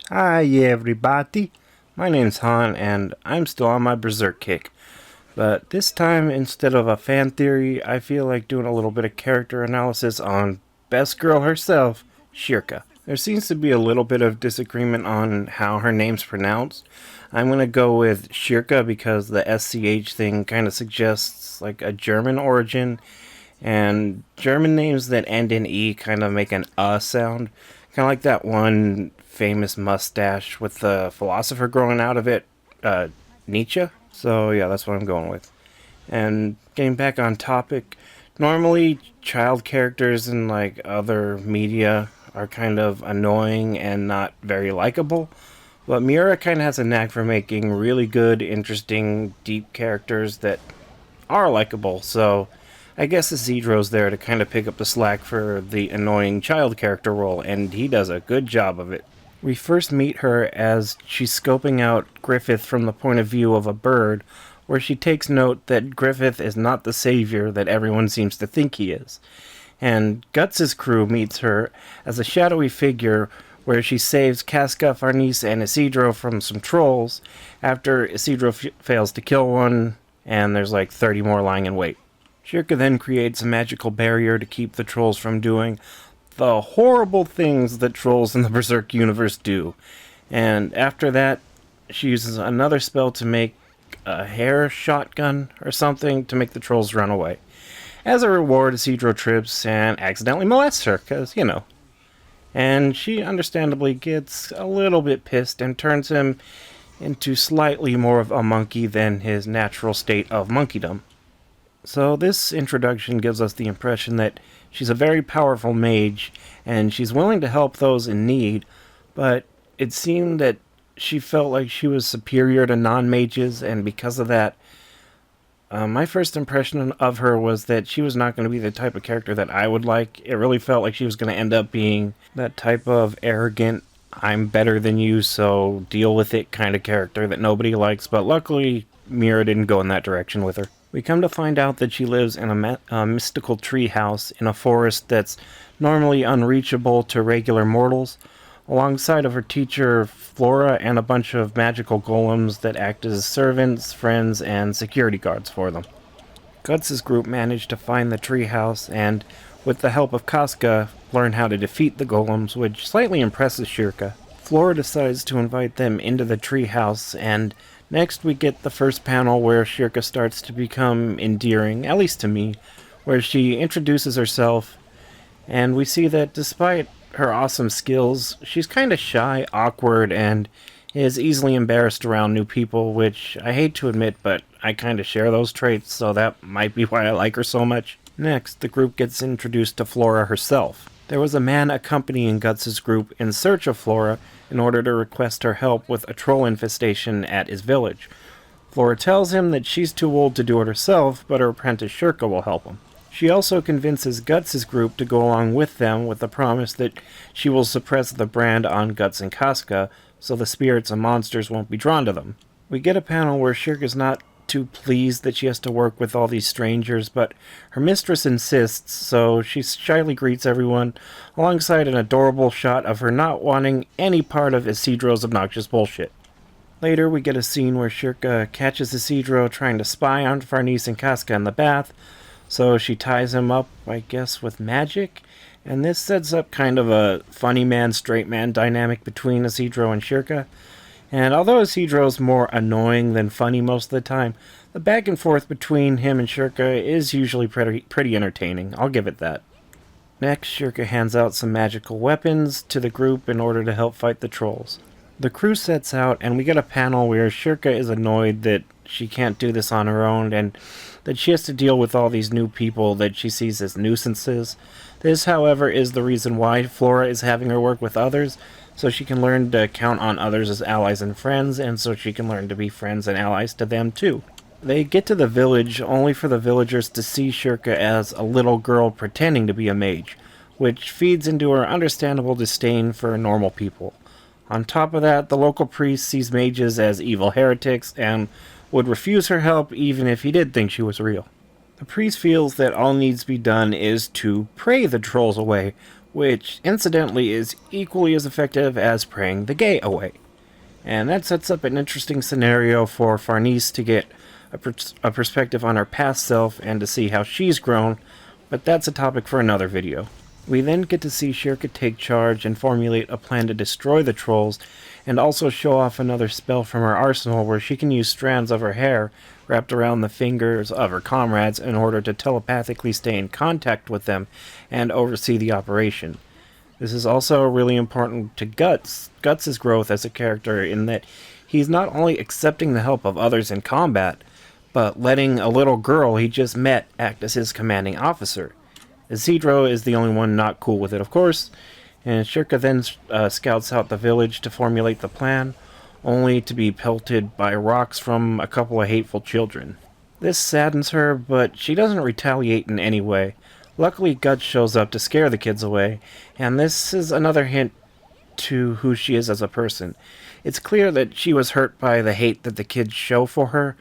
Hi everybody, my name's Han and I'm still on my Berserk kick. But this time, instead of a fan theory, I feel like doing a little bit of character analysis on best girl herself, Schierke. There seems to be a little bit of disagreement on how her name's pronounced. I'm gonna go with Schierke because the SCH thing kind of suggests like a German origin, and German names that end in E kind of make an sound. Kind of like that one famous mustache with the philosopher growing out of it, Nietzsche. So yeah, that's what I'm going with. And getting back on topic, normally child characters in like other media are kind of annoying and not very likable. But Miura kind of has a knack for making really good, interesting, deep characters that are likable. So I guess Isidro's there to kind of pick up the slack for the annoying child character role, and he does a good job of it. We first meet her as she's scoping out Griffith from the point of view of a bird, where she takes note that Griffith is not the savior that everyone seems to think he is. And Guts' crew meets her as a shadowy figure where she saves Casca, Farnese, and Isidro from some trolls after Isidro fails to kill one, and there's like 30 more lying in wait. Schierke then creates a magical barrier to keep the trolls from doing the horrible things that trolls in the Berserk universe do. And after that, she uses another spell to make a hair shotgun or something to make the trolls run away. As a reward, Isidro trips and accidentally molests her, because, you know. And she understandably gets a little bit pissed and turns him into slightly more of a monkey than his natural state of monkeydom. So this introduction gives us the impression that she's a very powerful mage, and she's willing to help those in need, but it seemed that she felt like she was superior to non-mages, and because of that, my first impression of her was that she was not going to be the type of character that I would like. It really felt like she was going to end up being that type of arrogant, I'm better than you, so deal with it kind of character that nobody likes, but luckily Mira didn't go in that direction with her. We come to find out that she lives in a mystical tree house in a forest that's normally unreachable to regular mortals, alongside of her teacher Flora and a bunch of magical golems that act as servants, friends, and security guards for them. Guts' group managed to find the treehouse and, with the help of Casca, learn how to defeat the golems, which slightly impresses Schierke. Flora decides to invite them into the treehouse, and next we get the first panel where Schierke starts to become endearing, at least to me, where she introduces herself, and we see that despite her awesome skills, she's kind of shy, awkward, and is easily embarrassed around new people, which I hate to admit, but I kind of share those traits, so that might be why I like her so much. Next, the group gets introduced to Flora herself. There was a man accompanying Guts' group in search of Flora in order to request her help with a troll infestation at his village. Flora tells him that she's too old to do it herself, but her apprentice Schierke will help him. She also convinces Guts' group to go along with them with the promise that she will suppress the brand on Guts and Casca, so the spirits and monsters won't be drawn to them. We get a panel where Schierke's not too pleased that she has to work with all these strangers, but her mistress insists, so she shyly greets everyone, alongside an adorable shot of her not wanting any part of Isidro's obnoxious bullshit. Later, we get a scene where Schierke catches Isidro trying to spy on Farnese and Casca in the bath, so she ties him up, I guess, with magic, and this sets up kind of a funny man, straight man dynamic between Isidro and Schierke. And although Isidro's more annoying than funny most of the time, the back and forth between him and Schierke is usually pretty entertaining. I'll give it that. Next, Schierke hands out some magical weapons to the group in order to help fight the trolls. The crew sets out, and we get a panel where Schierke is annoyed that she can't do this on her own, and that she has to deal with all these new people that she sees as nuisances. This, however, is the reason why Flora is having her work with others, so she can learn to count on others as allies and friends, and so she can learn to be friends and allies to them too. They get to the village only for the villagers to see Schierke as a little girl pretending to be a mage, which feeds into her understandable disdain for normal people. On top of that, the local priest sees mages as evil heretics and would refuse her help even if he did think she was real. The priest feels that all needs to be done is to pray the trolls away, which incidentally is equally as effective as praying the gay away. And that sets up an interesting scenario for Farnese to get a perspective on her past self and to see how she's grown, but that's a topic for another video. We then get to see Schierke take charge and formulate a plan to destroy the trolls, and also show off another spell from her arsenal where she can use strands of her hair wrapped around the fingers of her comrades in order to telepathically stay in contact with them and oversee the operation. This is also really important to Guts' growth as a character in that he's not only accepting the help of others in combat, but letting a little girl he just met act as his commanding officer. Isidro is the only one not cool with it, of course, and Schierke then scouts out the village to formulate the plan, only to be pelted by rocks from a couple of hateful children. This saddens her, but she doesn't retaliate in any way. Luckily, Guts shows up to scare the kids away, and this is another hint to who she is as a person. It's clear that she was hurt by the hate that the kids show for her,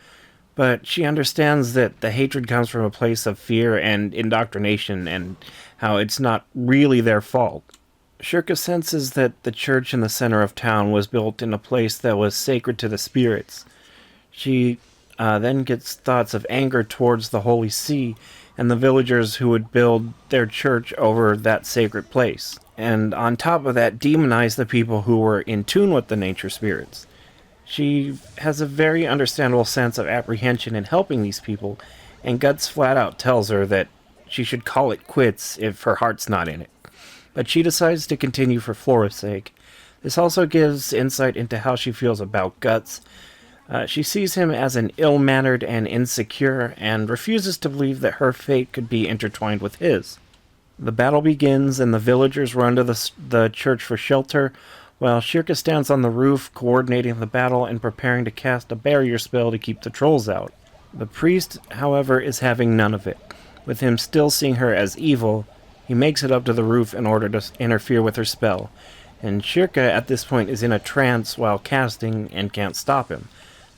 but she understands that the hatred comes from a place of fear and indoctrination, and how it's not really their fault. Schierke senses that the church in the center of town was built in a place that was sacred to the spirits. She then gets thoughts of anger towards the Holy See and the villagers who would build their church over that sacred place. And on top of that, demonize the people who were in tune with the nature spirits. She has a very understandable sense of apprehension in helping these people, and Guts flat out tells her that she should call it quits if her heart's not in it. But she decides to continue for Flora's sake. This also gives insight into how she feels about Guts. She sees him as an ill-mannered and insecure, and refuses to believe that her fate could be intertwined with his. The battle begins, and the villagers run to the church for shelter, while Schierke stands on the roof, coordinating the battle and preparing to cast a barrier spell to keep the trolls out. The priest, however, is having none of it. With him still seeing her as evil, he makes it up to the roof in order to interfere with her spell, and Schierke at this point is in a trance while casting and can't stop him.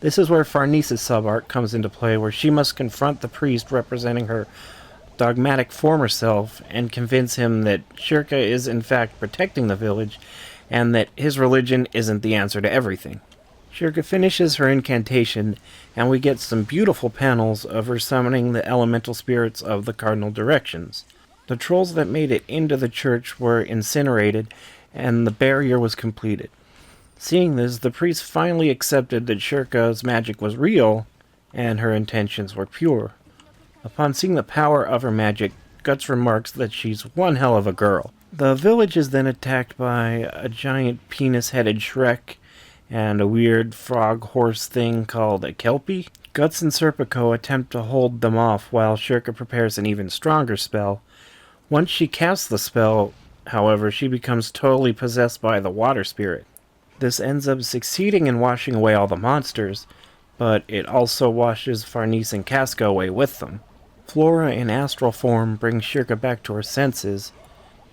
This is where Farnese's sub-arc comes into play, where she must confront the priest representing her dogmatic former self and convince him that Schierke is in fact protecting the village and that his religion isn't the answer to everything. Schierke finishes her incantation, and we get some beautiful panels of her summoning the elemental spirits of the cardinal directions. The trolls that made it into the church were incinerated, and the barrier was completed. Seeing this, the priest finally accepted that Schierke's magic was real, and her intentions were pure. Upon seeing the power of her magic, Guts remarks that she's one hell of a girl. The village is then attacked by a giant penis-headed Shrek, and a weird frog horse thing called a Kelpie. Guts and Serpico attempt to hold them off while Schierke prepares an even stronger spell. Once she casts the spell, however, she becomes totally possessed by the water spirit. This ends up succeeding in washing away all the monsters, but it also washes Farnese and Casca away with them. Flora in astral form brings Schierke back to her senses,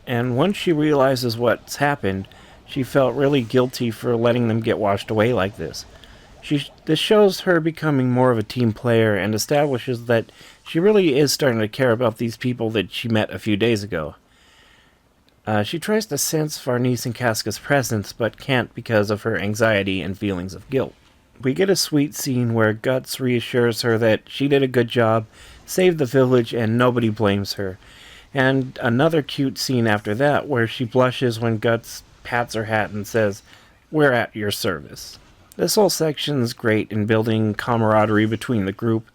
and once she realizes what's happened, she felt really guilty for letting them get washed away like this. This shows her becoming more of a team player and establishes that she really is starting to care about these people that she met a few days ago. She tries to sense Farnese and Casca's presence, but can't because of her anxiety and feelings of guilt. We get a sweet scene where Guts reassures her that she did a good job, saved the village, and nobody blames her. And another cute scene after that where she blushes when Guts pats her hat and says, "We're at your service." This whole section's great in building camaraderie between the group.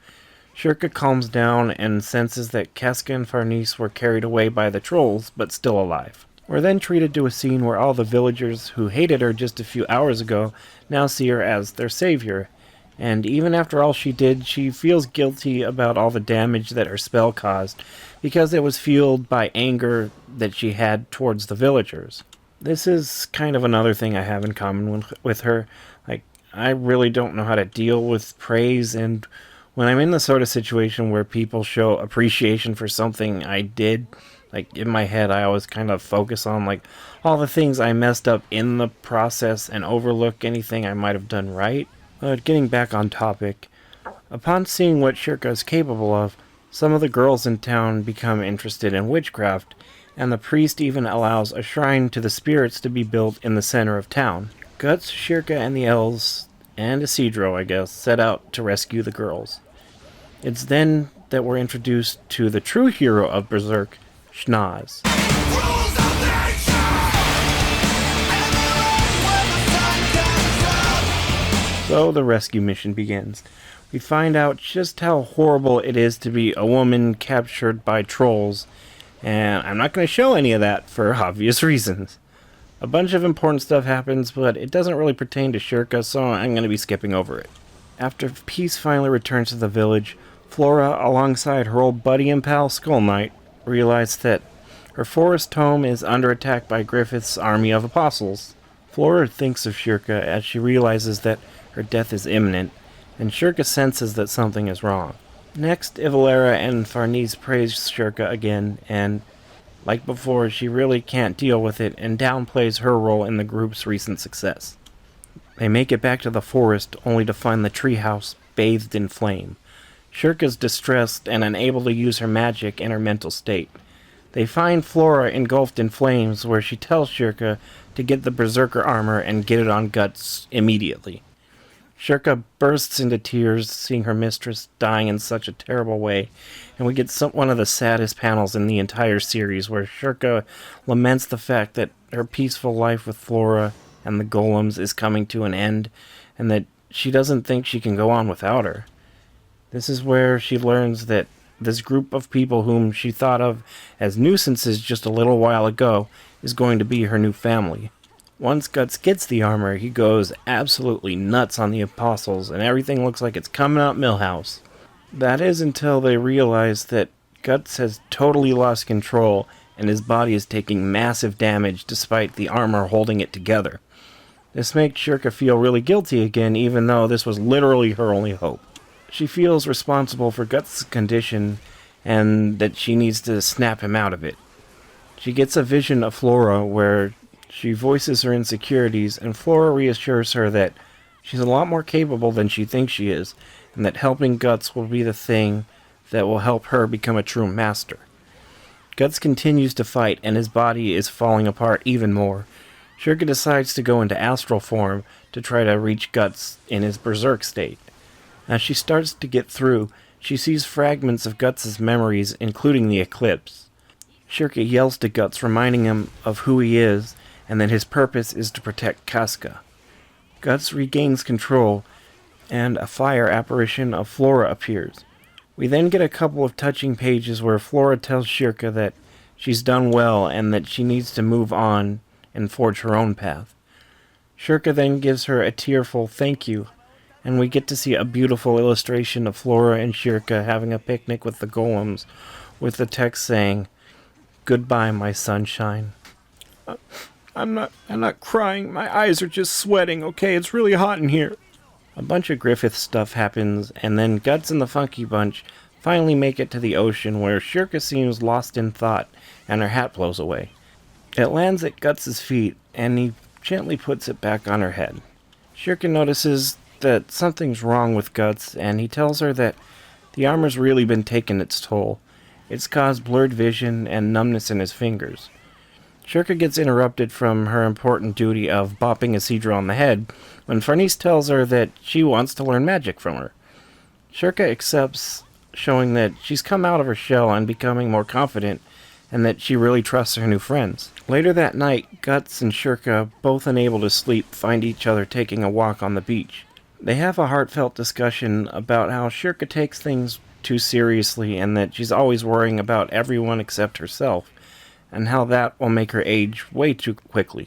Schierke calms down and senses that Casca and Farnese were carried away by the trolls, but still alive. We're then treated to a scene where all the villagers who hated her just a few hours ago now see her as their savior, and even after all she did, she feels guilty about all the damage that her spell caused, because it was fueled by anger that she had towards the villagers. This is kind of another thing I have in common with her. Like, I really don't know how to deal with praise, and when I'm in the sort of situation where people show appreciation for something I did, like in my head I always kind of focus on like all the things I messed up in the process and overlook anything I might have done right. But getting back on topic, upon seeing what Schierke is capable of, some of the girls in town become interested in witchcraft, and the priest even allows a shrine to the spirits to be built in the center of town. Guts, Schierke, and the elves, and Isidro, I guess, set out to rescue the girls. It's then that we're introduced to the true hero of Berserk, Schnoz. So the rescue mission begins. We find out just how horrible it is to be a woman captured by trolls, and I'm not going to show any of that for obvious reasons. A bunch of important stuff happens, but it doesn't really pertain to Schierke, so I'm going to be skipping over it. After peace finally returns to the village, Flora, alongside her old buddy and pal Skull Knight, realize that her forest home is under attack by Griffith's army of apostles. Flora thinks of Schierke as she realizes that her death is imminent, and Schierke senses that something is wrong. Next, Ivalera and Farnese praise Schierke again, and like before, she really can't deal with it and downplays her role in the group's recent success. They make it back to the forest only to find the treehouse bathed in flame. Schierke's distressed and unable to use her magic in her mental state. They find Flora engulfed in flames, where she tells Schierke to get the Berserker armor and get it on Guts immediately. Schierke bursts into tears, seeing her mistress dying in such a terrible way, and we get one of the saddest panels in the entire series, where Schierke laments the fact that her peaceful life with Flora and the golems is coming to an end, and that she doesn't think she can go on without her. This is where she learns that this group of people whom she thought of as nuisances just a little while ago is going to be her new family. Once Guts gets the armor, he goes absolutely nuts on the apostles, and everything looks like it's coming up Millhouse. That is until they realize that Guts has totally lost control, and his body is taking massive damage despite the armor holding it together. This makes Schierke feel really guilty again, even though this was literally her only hope. She feels responsible for Guts' condition, and that she needs to snap him out of it. She gets a vision of Flora where she voices her insecurities, and Flora reassures her that she's a lot more capable than she thinks she is, and that helping Guts will be the thing that will help her become a true master. Guts continues to fight, and his body is falling apart even more. Schierke decides to go into astral form to try to reach Guts in his berserk state. As she starts to get through, she sees fragments of Guts' memories, including the eclipse. Schierke yells to Guts, reminding him of who he is, and that his purpose is to protect Casca. Guts regains control, and a fire apparition of Flora appears. We then get a couple of touching pages where Flora tells Schierke that she's done well and that she needs to move on and forge her own path. Schierke then gives her a tearful thank you, and we get to see a beautiful illustration of Flora and Schierke having a picnic with the golems, with the text saying, "Goodbye, my sunshine." I'm not crying. My eyes are just sweating, okay? It's really hot in here. A bunch of Griffith stuff happens, and then Guts and the Funky Bunch finally make it to the ocean, where Schierke seems lost in thought, and her hat blows away. It lands at Guts' feet, and he gently puts it back on her head. Schierke notices that something's wrong with Guts, and he tells her that the armor's really been taking its toll. It's caused blurred vision and numbness in his fingers. Schierke gets interrupted from her important duty of bopping Isidro on the head when Farnese tells her that she wants to learn magic from her. Schierke accepts, showing that she's come out of her shell and becoming more confident, and that she really trusts her new friends. Later that night, Guts and Schierke, both unable to sleep, find each other taking a walk on the beach. They have a heartfelt discussion about how Schierke takes things too seriously and that she's always worrying about everyone except herself, and how that will make her age way too quickly.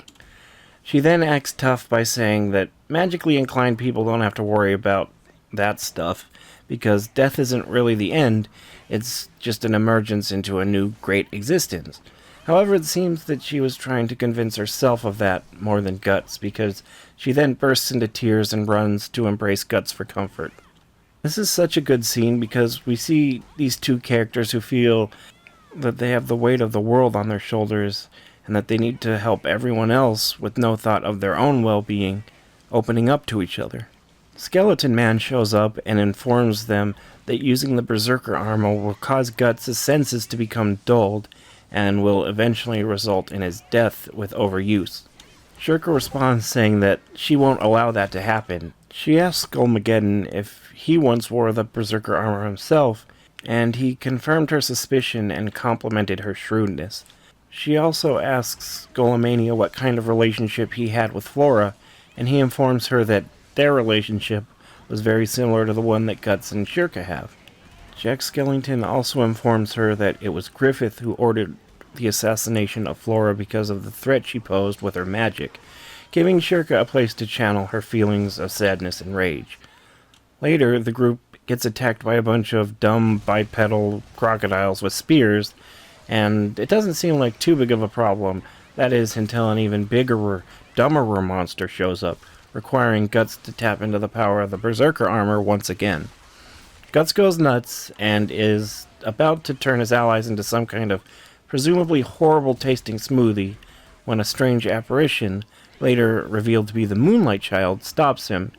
She then acts tough by saying that magically inclined people don't have to worry about that stuff, because death isn't really the end, it's just an emergence into a new great existence. However, it seems that she was trying to convince herself of that more than Guts, because she then bursts into tears and runs to embrace Guts for comfort. This is such a good scene because we see these two characters who feel that they have the weight of the world on their shoulders, and that they need to help everyone else with no thought of their own well-being, opening up to each other. Skeleton Man shows up and informs them that using the Berserker armor will cause Guts' senses to become dulled, and will eventually result in his death with overuse. Schierke responds saying that she won't allow that to happen. She asks Skullmageddon if he once wore the Berserker armor himself, and he confirmed her suspicion and complimented her shrewdness. She also asks Skullomania what kind of relationship he had with Flora, and he informs her that their relationship was very similar to the one that Guts and Schierke have. Jack Skellington also informs her that it was Griffith who ordered the assassination of Flora because of the threat she posed with her magic, giving Schierke a place to channel her feelings of sadness and rage. Later, the group gets attacked by a bunch of dumb bipedal crocodiles with spears, and it doesn't seem like too big of a problem. That is, until an even bigger, dumberer monster shows up, requiring Guts to tap into the power of the Berserker armor once again. Guts goes nuts and is about to turn his allies into some kind of presumably horrible-tasting smoothie when a strange apparition, later revealed to be the Moonlight Child, stops him,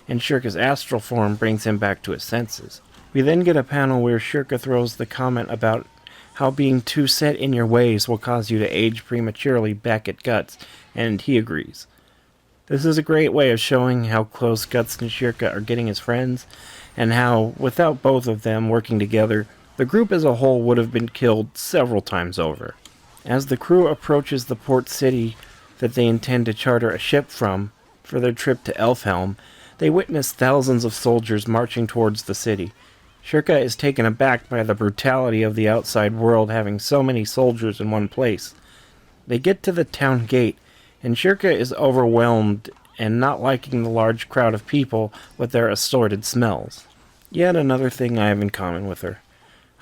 and Schierke's astral form brings him back to his senses. We then get a panel where Schierke throws the comment about how being too set in your ways will cause you to age prematurely back at Guts, and he agrees. This is a great way of showing how close Guts and Schierke are getting as friends, and how, without both of them working together, the group as a whole would have been killed several times over. As the crew approaches the port city that they intend to charter a ship from for their trip to Elfhelm, they witness thousands of soldiers marching towards the city. Schierke is taken aback by the brutality of the outside world having so many soldiers in one place. They get to the town gate, and Schierke is overwhelmed and not liking the large crowd of people with their assorted smells. Yet another thing I have in common with her.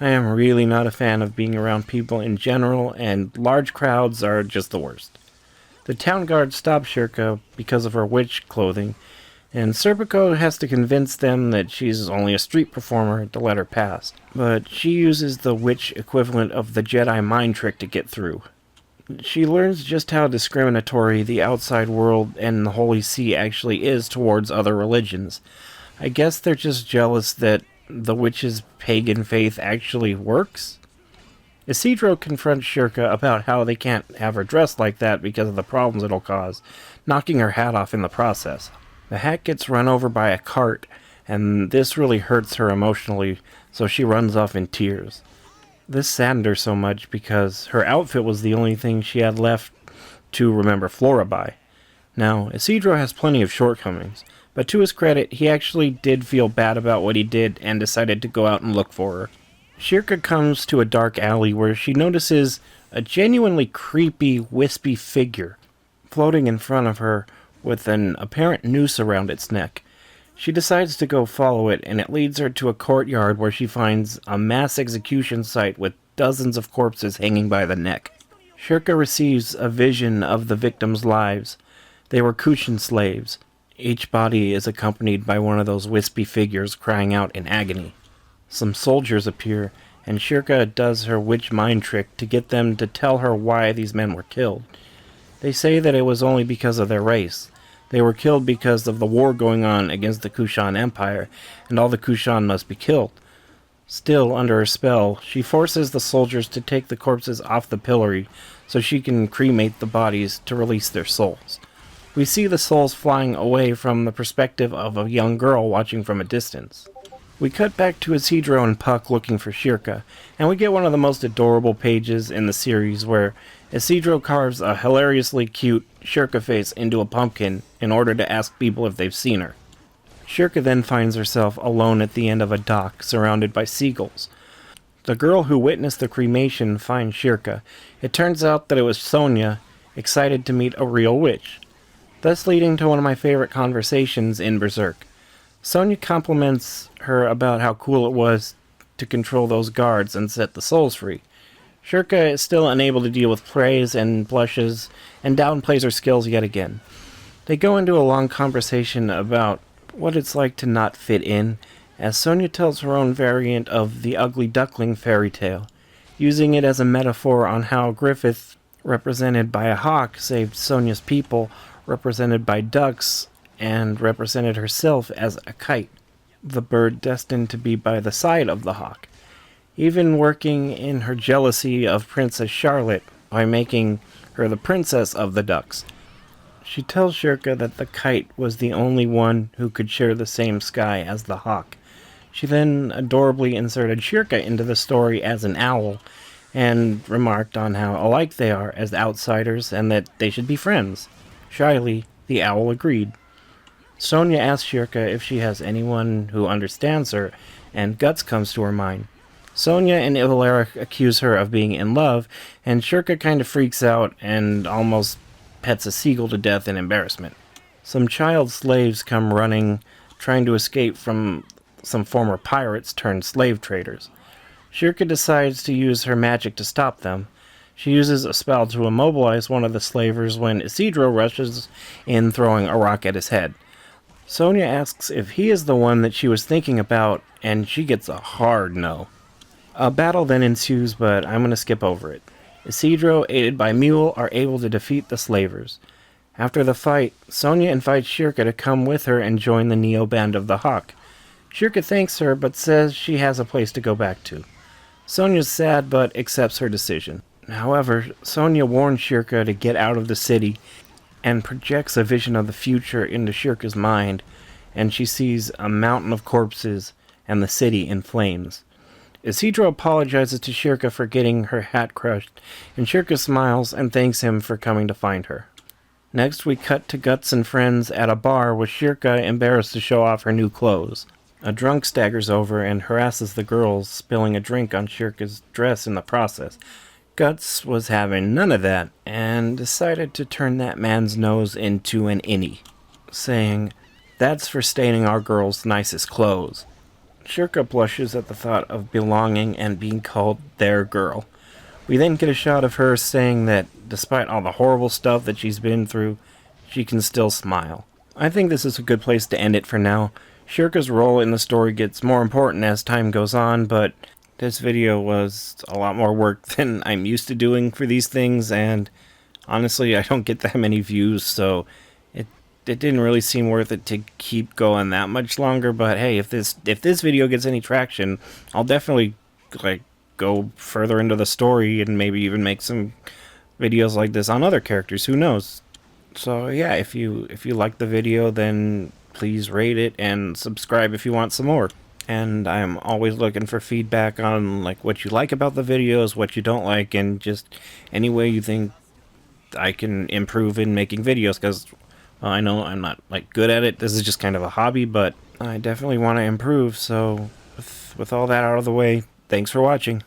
I am really not a fan of being around people in general, and large crowds are just the worst. The town guard stops Schierke because of her witch clothing, and Serpico has to convince them that she's only a street performer to let her pass. But she uses the witch equivalent of the Jedi mind trick to get through. She learns just how discriminatory the outside world and the Holy See actually is towards other religions. I guess they're just jealous that the witch's pagan faith actually works? Isidro confronts Schierke about how they can't have her dressed like that because of the problems it'll cause, knocking her hat off in the process. The hat gets run over by a cart, and this really hurts her emotionally, so she runs off in tears. This saddened her so much because her outfit was the only thing she had left to remember Flora by. Now, Isidro has plenty of shortcomings, but to his credit, he actually did feel bad about what he did and decided to go out and look for her. Schierke comes to a dark alley where she notices a genuinely creepy, wispy figure floating in front of her with an apparent noose around its neck. She decides to go follow it, and it leads her to a courtyard where she finds a mass execution site with dozens of corpses hanging by the neck. Schierke receives a vision of the victims' lives. They were Kushan slaves. Each body is accompanied by one of those wispy figures crying out in agony. Some soldiers appear, and Schierke does her witch mind trick to get them to tell her why these men were killed. They say that it was only because of their race. They were killed because of the war going on against the Kushan Empire, and all the Kushan must be killed. Still, under her spell, she forces the soldiers to take the corpses off the pillory so she can cremate the bodies to release their souls. We see the souls flying away from the perspective of a young girl watching from a distance. We cut back to Isidro and Puck looking for Schierke, and we get one of the most adorable pages in the series where Isidro carves a hilariously cute Schierke face into a pumpkin in order to ask people if they've seen her. Schierke then finds herself alone at the end of a dock, surrounded by seagulls. The girl who witnessed the cremation finds Schierke. It turns out that it was Sonia, excited to meet a real witch, thus leading to one of my favorite conversations in Berserk. Sonia compliments her about how cool it was to control those guards and set the souls free. Schierke is still unable to deal with praise and blushes, and downplays her skills yet again. They go into a long conversation about what it's like to not fit in, as Sonia tells her own variant of the ugly duckling fairy tale, using it as a metaphor on how Griffith, represented by a hawk, saved Sonia's people, represented by ducks, and represented herself as a kite, the bird destined to be by the side of the hawk. even working in her jealousy of Princess Charlotte by making her the princess of the ducks. She tells Schierke that the kite was the only one who could share the same sky as the hawk. She then adorably inserted Schierke into the story as an owl, and remarked on how alike they are as outsiders and that they should be friends. Shyly, the owl agreed. Sonia asks Schierke if she has anyone who understands her, and Guts comes to her mind. Sonia and Ivalera accuse her of being in love, and Schierke kind of freaks out and almost pets a seagull to death in embarrassment. Some child slaves come running, trying to escape from some former pirates turned slave traders. Schierke decides to use her magic to stop them. She uses a spell to immobilize one of the slavers when Isidro rushes in, throwing a rock at his head. Sonia asks if he is the one that she was thinking about, and she gets a hard no. A battle then ensues, but I'm going to skip over it. Isidro, aided by Mule, are able to defeat the slavers. After the fight, Sonia invites Schierke to come with her and join the Neo Band of the Hawk. Schierke thanks her, but says she has a place to go back to. Sonia's sad, but accepts her decision. However, Sonia warns Schierke to get out of the city, and projects a vision of the future into Schierke's mind, and she sees a mountain of corpses and the city in flames. Isidro apologizes to Schierke for getting her hat crushed, and Schierke smiles and thanks him for coming to find her. Next, we cut to Guts and friends at a bar with Schierke embarrassed to show off her new clothes. A drunk staggers over and harasses the girls, spilling a drink on Schierke's dress in the process. Guts was having none of that, and decided to turn that man's nose into an innie, saying, "That's for staining our girl's nicest clothes." Schierke blushes at the thought of belonging and being called their girl. We then get a shot of her saying that, despite all the horrible stuff that she's been through, she can still smile. I think this is a good place to end it for now. Schierke's role in the story gets more important as time goes on, but this video was a lot more work than I'm used to doing for these things, and honestly, I don't get that many views, so it didn't really seem worth it to keep going that much longer. But hey, if this video gets any traction, I'll definitely go further into the story and maybe even make some videos like this on other characters. Who knows? So yeah, if you like the video, then please rate it and subscribe if you want some more. And I'm always looking for feedback on what you like about the videos, what you don't like, and just any way you think I can improve in making videos, because I know I'm not good at it. This is just kind of a hobby, but I definitely want to improve. So with all that out of the way, thanks for watching.